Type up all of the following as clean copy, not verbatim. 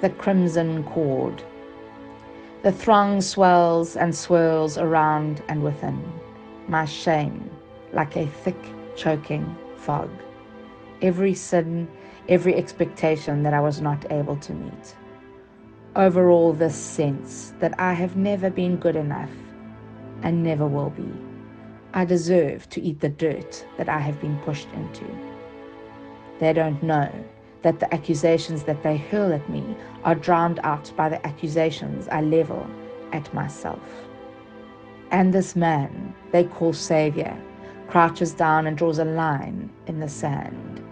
The crimson cord. The throng swells and swirls around and within, my shame like a thick, choking fog. Every sin, every expectation that I was not able to meet. Overall, this sense that I have never been good enough and never will be. I deserve to eat the dirt that I have been pushed into. They don't know that the accusations that they hurl at me are drowned out by the accusations I level at myself. And this man they call Saviour crouches down and draws a line in the sand.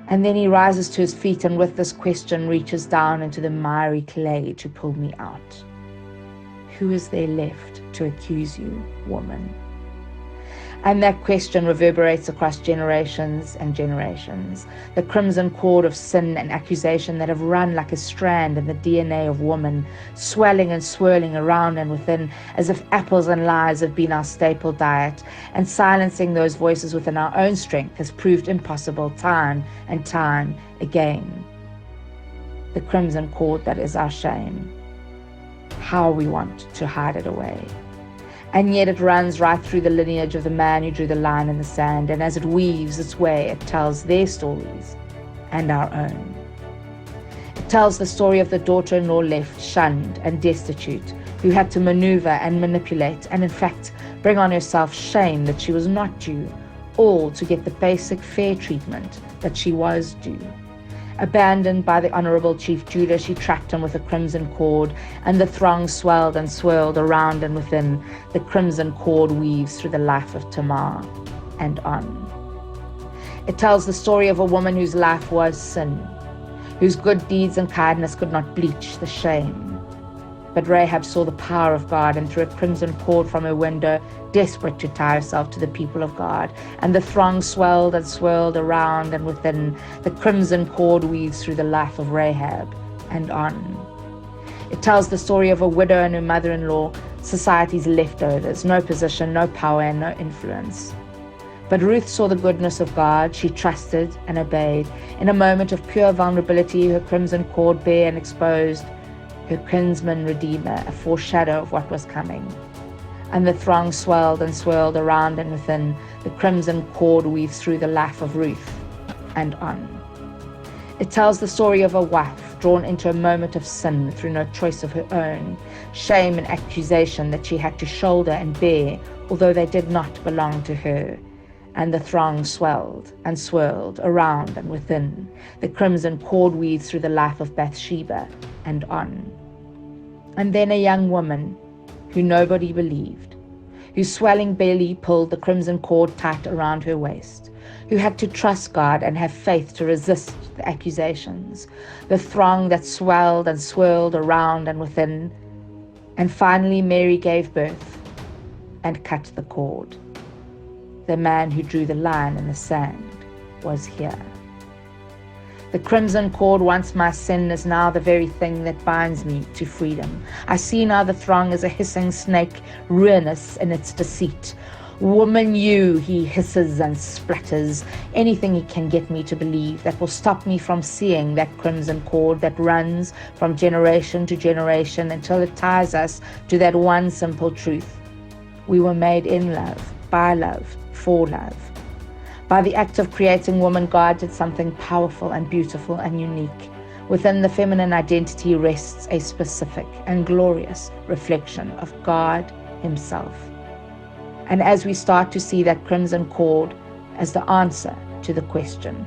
And then he rises to his feet and with this question reaches down into the miry clay to pull me out. Who is there left to accuse you, woman? And that question reverberates across generations and generations. The crimson cord of sin and accusation that have run like a strand in the DNA of woman, swelling and swirling around and within, as if apples and lies have been our staple diet, and silencing those voices within our own strength has proved impossible time and time again. The crimson cord that is our shame. How we want to hide it away. And yet it runs right through the lineage of the man who drew the line in the sand, and as it weaves its way, it tells their stories and our own. It tells the story of the daughter-in-law left, shunned and destitute, who had to maneuver and manipulate, and in fact bring on herself shame that she was not due, all to get the basic fair treatment that she was due. Abandoned by the Honourable Chief Judah, she trapped him with a crimson cord, and the throng swelled and swirled around and within. The crimson cord weaves through the life of Tamar and on. It tells the story of a woman whose life was sin, whose good deeds and kindness could not bleach the shame. But Rahab saw the power of God and threw a crimson cord from her window, desperate to tie herself to the people of God. And the throng swelled and swirled around and within. The crimson cord weaves through the life of Rahab and on. It tells the story of a widow and her mother-in-law, society's leftovers, no position, no power, and no influence. But Ruth saw the goodness of God. She trusted and obeyed. In a moment of pure vulnerability, her crimson cord bare and exposed, her kinsman redeemer, a foreshadow of what was coming. And the throng swelled and swirled around and within. The crimson cord weaves through the life of Ruth and on. It tells the story of a wife drawn into a moment of sin through no choice of her own, shame and accusation that she had to shoulder and bear, although they did not belong to her. And the throng swelled and swirled around and within. The crimson cord weaves through the life of Bathsheba and on. And then a young woman who nobody believed, whose swelling belly pulled the crimson cord tight around her waist, who had to trust God and have faith to resist the accusations, the throng that swelled and swirled around and within. And finally Mary gave birth and cut the cord. The man who drew the line in the sand was here. The crimson cord, once my sin, is now the very thing that binds me to freedom. I see now the throng as a hissing snake, ruinous in its deceit. Woman, you, he hisses and splatters, anything he can get me to believe that will stop me from seeing that crimson cord that runs from generation to generation until it ties us to that one simple truth. We were made in love, by love, for love. By the act of creating woman, God did something powerful and beautiful and unique. Within the feminine identity rests a specific and glorious reflection of God himself. And as we start to see that crimson cord as the answer to the question,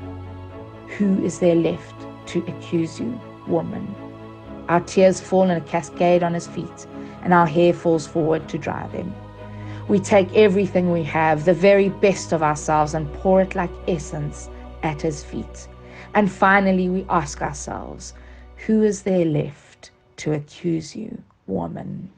who is there left to accuse you, woman? Our tears fall in a cascade on his feet, and our hair falls forward to dry them. We take everything we have, the very best of ourselves, and pour it like essence at his feet. And finally we ask ourselves, who is there left to accuse you, woman?